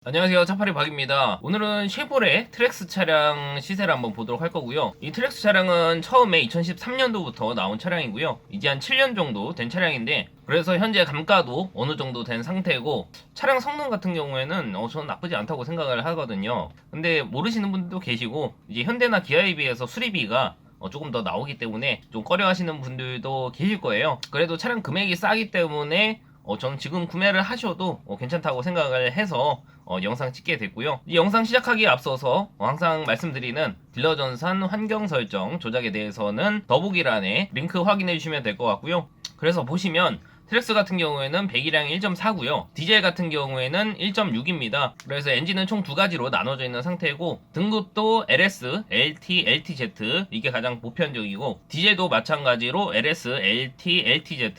안녕하세요, 차파리 박입니다. 오늘은 쉐보레 트랙스 차량 시세를 한번 보도록 할 거고요. 이 트랙스 차량은 처음에 2013년도부터 나온 차량이고요. 이제 한 7년 정도 된 차량인데, 그래서 현재 감가도 어느 정도 된 상태고, 차량 성능 같은 경우에는 저는 나쁘지 않다고 생각을 하거든요. 근데 모르시는 분들도 계시고, 이제 현대나 기아에 비해서 수리비가 조금 더 나오기 때문에 좀 꺼려 하시는 분들도 계실 거예요. 그래도 차량 금액이 싸기 때문에 저는 지금 구매를 하셔도 괜찮다고 생각을 해서 영상 찍게 됐고요. 이 영상 시작하기에 앞서서 항상 말씀드리는 딜러 전산 환경 설정 조작에 대해서는 더보기란에 링크 확인해 주시면 될 것 같고요. 그래서 보시면 트랙스 같은 경우에는 배기량이 1.4고요. 디젤 같은 경우에는 1.6입니다. 그래서 엔진은 총 두 가지로 나눠져 있는 상태고, 등급도 LS, LT, LTZ 이게 가장 보편적이고, 디젤도 마찬가지로 LS, LT, LTZ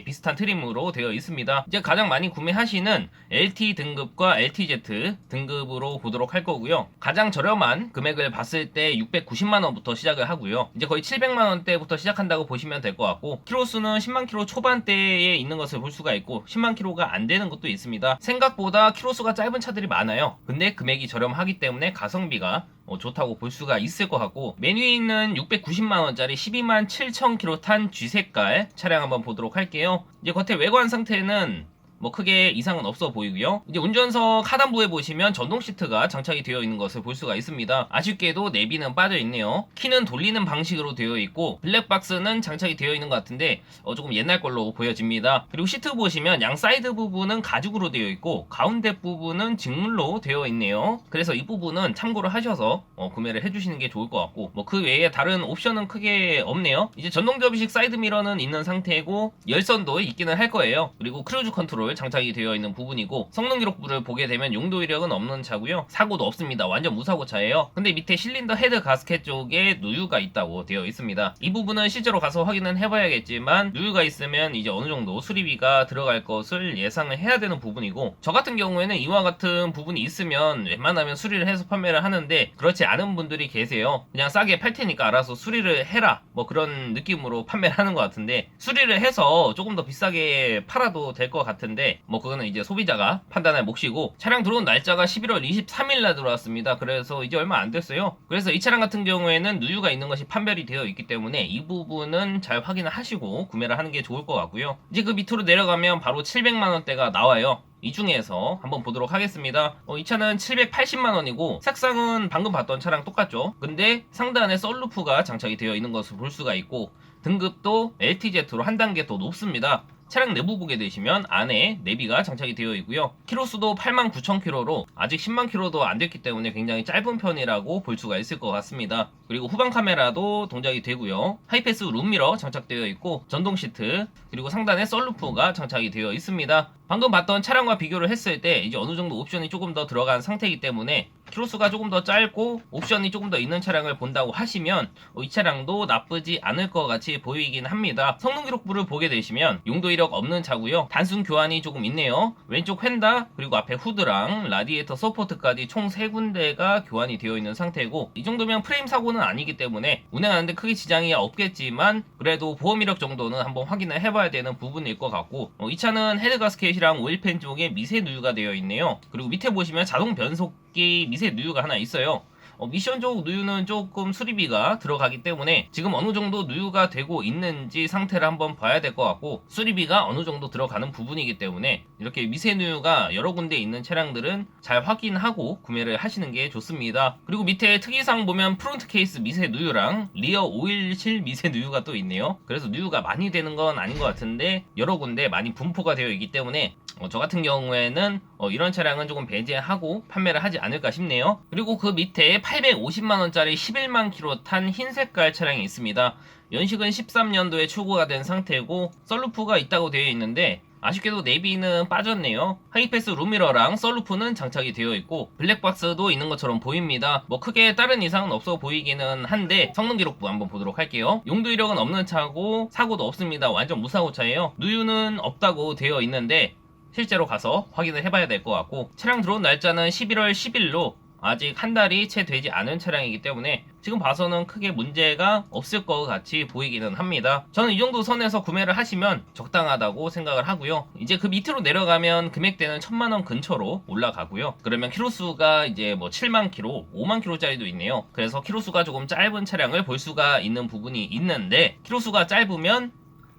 비슷한 트림으로 되어 있습니다. 이제 가장 많이 구매하시는 LT 등급과 LTZ 등급으로 보도록 할 거고요. 가장 저렴한 금액을 봤을 때 690만원부터 시작을 하고요. 이제 거의 700만원대부터 시작한다고 보시면 될 것 같고, 키로수는 10만 킬로 초반대에 있는 것을 볼 수가 있고 10만 킬로가 안 되는 것도 있습니다. 생각보다 킬로수가 짧은 차들이 많아요. 근데 금액이 저렴하기 때문에 가성비가 좋다고 볼 수가 있을 것 같고, 맨 위에 있는 690만원짜리 12만 7천 킬로 탄 G색깔 차량 한번 보도록 할게요. 이제 겉에 외관 상태는 크게 이상은 없어 보이고요. 이제 운전석 하단부에 보시면 전동 시트가 장착이 되어 있는 것을 볼 수가 있습니다. 아쉽게도 내비는 빠져 있네요. 키는 돌리는 방식으로 되어 있고, 블랙박스는 장착이 되어 있는 것 같은데 조금 옛날 걸로 보여집니다. 그리고 시트 보시면 양 사이드 부분은 가죽으로 되어 있고 가운데 부분은 직물로 되어 있네요. 그래서 이 부분은 참고를 하셔서 구매를 해주시는 게 좋을 것 같고, 그 외에 다른 옵션은 크게 없네요. 이제 전동 접이식 사이드 미러는 있는 상태고 열선도 있기는 할 거예요. 그리고 크루즈 컨트롤 장착이 되어 있는 부분이고, 성능 기록부를 보게 되면 용도 이력은 없는 차고요. 사고도 없습니다. 완전 무사고 차예요. 근데 밑에 실린더 헤드 가스켓 쪽에 누유가 있다고 되어 있습니다. 이 부분은 실제로 가서 확인은 해봐야겠지만, 누유가 있으면 이제 어느 정도 수리비가 들어갈 것을 예상을 해야 되는 부분이고, 저 같은 경우에는 이와 같은 부분이 있으면 웬만하면 수리를 해서 판매를 하는데, 그렇지 않은 분들이 계세요. 그냥 싸게 팔 테니까 알아서 수리를 해라, 그런 느낌으로 판매를 하는 것 같은데, 수리를 해서 조금 더 비싸게 팔아도 될 것 같은데, 그거는 이제 소비자가 판단할 몫이고, 차량 들어온 날짜가 11월 23일날 들어왔습니다. 그래서 이제 얼마 안 됐어요. 그래서 이 차량 같은 경우에는 누유가 있는 것이 판별이 되어 있기 때문에 이 부분은 잘 확인을 하시고 구매를 하는 게 좋을 것 같고요. 이제 그 밑으로 내려가면 바로 700만원대가 나와요. 이 중에서 한번 보도록 하겠습니다. 이 차는 780만원이고 색상은 방금 봤던 차랑 똑같죠. 근데 상단에 썬루프가 장착이 되어 있는 것을 볼 수가 있고, 등급도 LTZ로 한 단계 더 높습니다. 차량 내부 보게 되시면 안에 내비가 장착이 되어 있고요. 키로수도 89,000km로 아직 10만 킬로도 안 됐기 때문에 굉장히 짧은 편이라고 볼 수가 있을 것 같습니다. 그리고 후방 카메라도 동작이 되고요. 하이패스 룸미러 장착되어 있고, 전동 시트, 그리고 상단에 썬루프가 장착이 되어 있습니다. 방금 봤던 차량과 비교를 했을 때 이제 어느 정도 옵션이 조금 더 들어간 상태이기 때문에 키로수가 조금 더 짧고 옵션이 조금 더 있는 차량을 본다고 하시면 이 차량도 나쁘지 않을 것 같이 보이긴 합니다. 성능 기록부를 보게 되시면 용도 이력 없는 차고요. 단순 교환이 조금 있네요. 왼쪽 휀다, 그리고 앞에 후드랑 라디에이터 서포트까지 총 3군데가 교환이 되어 있는 상태고, 이 정도면 프레임 사고는 아니기 때문에 운행하는데 크게 지장이 없겠지만, 그래도 보험 이력 정도는 한번 확인을 해봐야 되는 부분일 것 같고, 이 차는 헤드 가스켓이랑 오일팬 쪽에 미세 누유가 되어 있네요. 그리고 밑에 보시면 자동 변속기 미세 누유가 하나 있어요. 미션적 누유는 조금 수리비가 들어가기 때문에 지금 어느 정도 누유가 되고 있는지 상태를 한번 봐야 될 것 같고, 수리비가 어느 정도 들어가는 부분이기 때문에 이렇게 미세 누유가 여러 군데 있는 차량들은 잘 확인하고 구매를 하시는 게 좋습니다. 그리고 밑에 특이사항 보면 프론트 케이스 미세 누유랑 리어 오일실 미세 누유가 또 있네요. 그래서 누유가 많이 되는 건 아닌 것 같은데 여러 군데 많이 분포가 되어 있기 때문에 저 같은 경우에는 이런 차량은 조금 배제하고 판매를 하지 않을까 싶네요. 그리고 그 밑에 850만원짜리 11만 킬로 탄 흰색깔 차량이 있습니다. 연식은 13년도에 출고가 된 상태고, 썬루프가 있다고 되어 있는데 아쉽게도 내비는 빠졌네요. 하이패스 룸미러랑 썬루프는 장착이 되어 있고 블랙박스도 있는 것처럼 보입니다. 크게 다른 이상은 없어 보이기는 한데 성능 기록부 한번 보도록 할게요. 용도 이력은 없는 차고 사고도 없습니다. 완전 무사고 차예요. 누유는 없다고 되어 있는데 실제로 가서 확인을 해봐야 될 것 같고, 차량 들어온 날짜는 11월 10일로 아직 한 달이 채 되지 않은 차량이기 때문에 지금 봐서는 크게 문제가 없을 것 같이 보이기는 합니다. 저는 이 정도 선에서 구매를 하시면 적당하다고 생각을 하고요. 이제 그 밑으로 내려가면 금액대는 1000만원 근처로 올라가고요. 그러면 키로수가 이제 뭐 7만 키로, 5만 키로짜리도 있네요. 그래서 키로수가 조금 짧은 차량을 볼 수가 있는 부분이 있는데, 키로수가 짧으면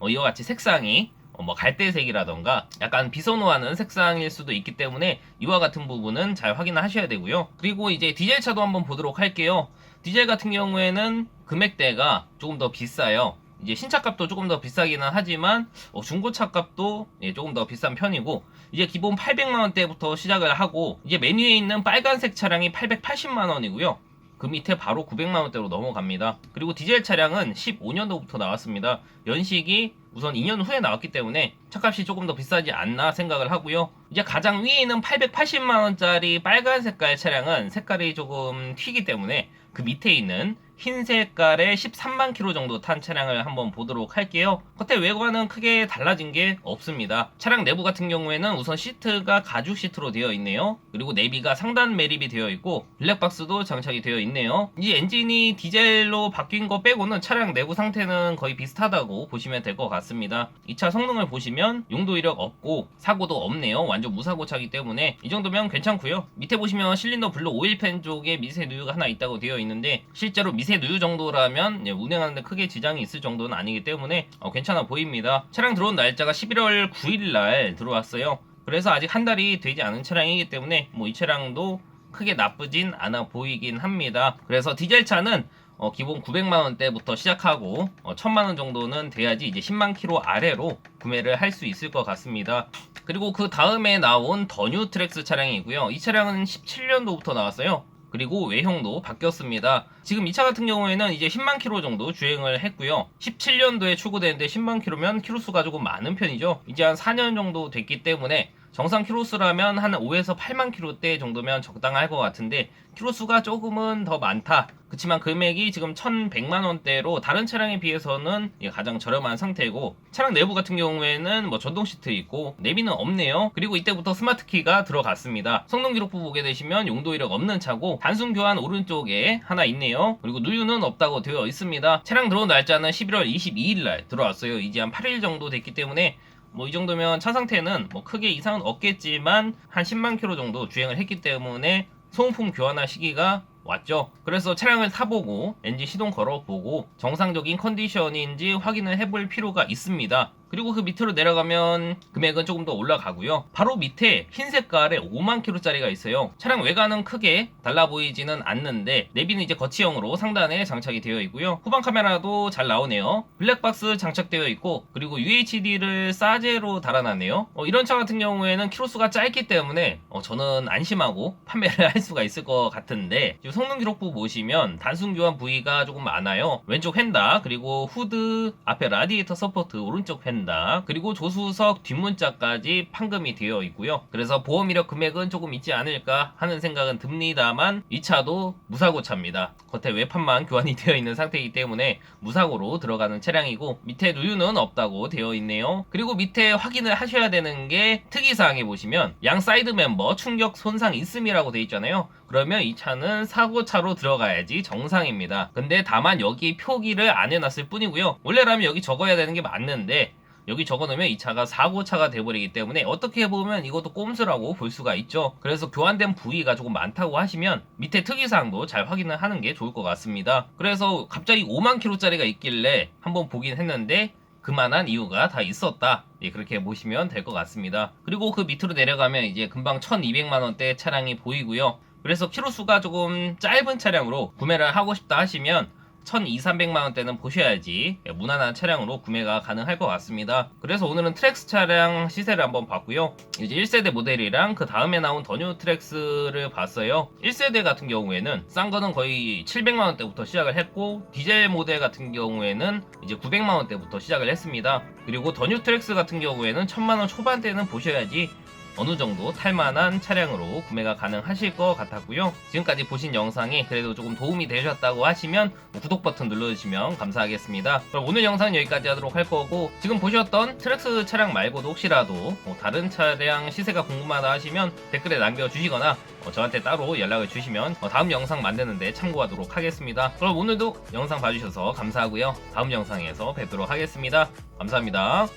이와 같이 색상이 뭐 갈대색이라던가 약간 비선호하는 색상일 수도 있기 때문에 이와 같은 부분은 잘 확인하셔야 되고요. 그리고 이제 디젤차도 한번 보도록 할게요. 디젤 같은 경우에는 금액대가 조금 더 비싸요. 이제 신차값도 조금 더 비싸기는 하지만 중고차 값도 조금 더 비싼 편이고, 이제 기본 800만원대부터 시작을 하고, 이제 메뉴에 있는 빨간색 차량이 880만원이고요. 그 밑에 바로 900만원대로 넘어갑니다. 그리고 디젤 차량은 15년도부터 나왔습니다. 연식이 우선 2년 후에 나왔기 때문에 차값이 조금 더 비싸지 않나 생각을 하고요. 이제 가장 위에 있는 880만원짜리 빨간 색깔 차량은 색깔이 조금 튀기 때문에 그 밑에 있는 흰 색깔의 13만 킬로 정도 탄 차량을 한번 보도록 할게요. 겉에 외관은 크게 달라진 게 없습니다. 차량 내부 같은 경우에는 우선 시트가 가죽 시트로 되어 있네요. 그리고 내비가 상단 매립이 되어 있고 블랙박스도 장착이 되어 있네요. 이 엔진이 디젤로 바뀐 거 빼고는 차량 내부 상태는 거의 비슷하다고 보시면 될 것 같습니다. 이 차 성능을 보시면 용도 이력 없고 사고도 없네요. 완전 무사고 차기 때문에 이 정도면 괜찮고요. 밑에 보시면 실린더 블록 오일팬 쪽에 미세 누유가 하나 있다고 되어 있는데, 실제로 미세 누유 정도라면 운행하는데 크게 지장이 있을 정도는 아니기 때문에 괜찮아 보입니다. 차량 들어온 날짜가 11월 9일날 들어왔어요. 그래서 아직 한 달이 되지 않은 차량이기 때문에 뭐 이 차량도 크게 나쁘진 않아 보이긴 합니다. 그래서 디젤차는 기본 900만원대부터 시작하고 1000만원 정도는 돼야지 이제 10만 킬로 아래로 구매를 할 수 있을 것 같습니다. 그리고 그 다음에 나온 더 뉴 트랙스 차량이고요. 이 차량은 17년도부터 나왔어요. 그리고 외형도 바뀌었습니다. 지금 이 차 같은 경우에는 이제 10만 킬로 정도 주행을 했고요. 17년도에 출고되는데 10만 킬로면 킬로수가 조금 많은 편이죠. 이제 한 4년 정도 됐기 때문에 정상 킬로수라면 한 5에서 8만 킬로대 정도면 적당할 것 같은데, 킬로수가 조금은 더 많다. 그치만 금액이 지금 1100만원대로 다른 차량에 비해서는 가장 저렴한 상태고, 차량 내부 같은 경우에는 뭐 전동 시트 있고 내비는 없네요. 그리고 이때부터 스마트 키가 들어갔습니다. 성능 기록부 보게 되시면 용도 이력 없는 차고 단순 교환 오른쪽에 하나 있네요. 그리고 누유는 없다고 되어 있습니다. 차량 들어온 날짜는 11월 22일날 들어왔어요. 이제 한 8일 정도 됐기 때문에 뭐 이 정도면 차 상태는 뭐 크게 이상은 없겠지만 한 10만 킬로 정도 주행을 했기 때문에 소모품 교환할 시기가 왔죠. 그래서 차량을 타보고 엔진 시동 걸어보고 정상적인 컨디션인지 확인을 해볼 필요가 있습니다. 그리고 그 밑으로 내려가면 금액은 조금 더 올라가고요. 바로 밑에 흰 색깔의 5만 킬로짜리가 있어요. 차량 외관은 크게 달라 보이지는 않는데 내비는 이제 거치형으로 상단에 장착이 되어 있고요. 후방 카메라도 잘 나오네요. 블랙박스 장착되어 있고, 그리고 UHD를 사제로 달아놨네요. 이런 차 같은 경우에는 키로수가 짧기 때문에 저는 안심하고 판매를 할 수가 있을 것 같은데, 지금 성능 기록부 보시면 단순 교환 부위가 조금 많아요. 왼쪽 휀다, 그리고 후드, 앞에 라디에이터 서포트, 오른쪽 휀다, 그리고 조수석 뒷문자까지 판금이 되어 있고요. 그래서 보험 이력 금액은 조금 있지 않을까 하는 생각은 듭니다만, 이 차도 무사고 차입니다. 겉에 외판만 교환이 되어 있는 상태이기 때문에 무사고로 들어가는 차량이고, 밑에 누유는 없다고 되어 있네요. 그리고 밑에 확인을 하셔야 되는 게, 특이사항에 보시면 양 사이드 멤버 충격 손상 있음이라고 되어 있잖아요. 그러면 이 차는 사고차로 들어가야지 정상입니다. 근데 다만 여기 표기를 안 해놨을 뿐이고요. 원래라면 여기 적어야 되는 게 맞는데 여기 적어놓으면 이 차가 사고차가 돼버리기 때문에 어떻게 보면 이것도 꼼수라고 볼 수가 있죠. 그래서 교환된 부위가 조금 많다고 하시면 밑에 특이사항도 잘 확인을 하는 게 좋을 것 같습니다. 그래서 갑자기 5만 킬로짜리가 있길래 한번 보긴 했는데 그만한 이유가 다 있었다. 그렇게 보시면 될 것 같습니다. 그리고 그 밑으로 내려가면 이제 금방 1200만원대 차량이 보이고요. 그래서 키로수가 조금 짧은 차량으로 구매를 하고 싶다 하시면 1200~300만원대는 보셔야지 무난한 차량으로 구매가 가능할 것 같습니다. 그래서 오늘은 트랙스 차량 시세를 한번 봤고요. 이제 1세대 모델이랑 그 다음에 나온 더 뉴 트랙스를 봤어요. 1세대 같은 경우에는 싼 거는 거의 700만원대부터 시작을 했고, 디젤 모델 같은 경우에는 이제 900만원대부터 시작을 했습니다. 그리고 더 뉴 트랙스 같은 경우에는 1000만원 초반대는 보셔야지 어느 정도 탈만한 차량으로 구매가 가능하실 것 같았고요. 지금까지 보신 영상이 그래도 조금 도움이 되셨다고 하시면 구독 버튼 눌러주시면 감사하겠습니다. 그럼 오늘 영상은 여기까지 하도록 할 거고, 지금 보셨던 트랙스 차량 말고도 혹시라도 다른 차량 시세가 궁금하다 하시면 댓글에 남겨주시거나 저한테 따로 연락을 주시면 다음 영상 만드는데 참고하도록 하겠습니다. 그럼 오늘도 영상 봐주셔서 감사하고요. 다음 영상에서 뵙도록 하겠습니다. 감사합니다.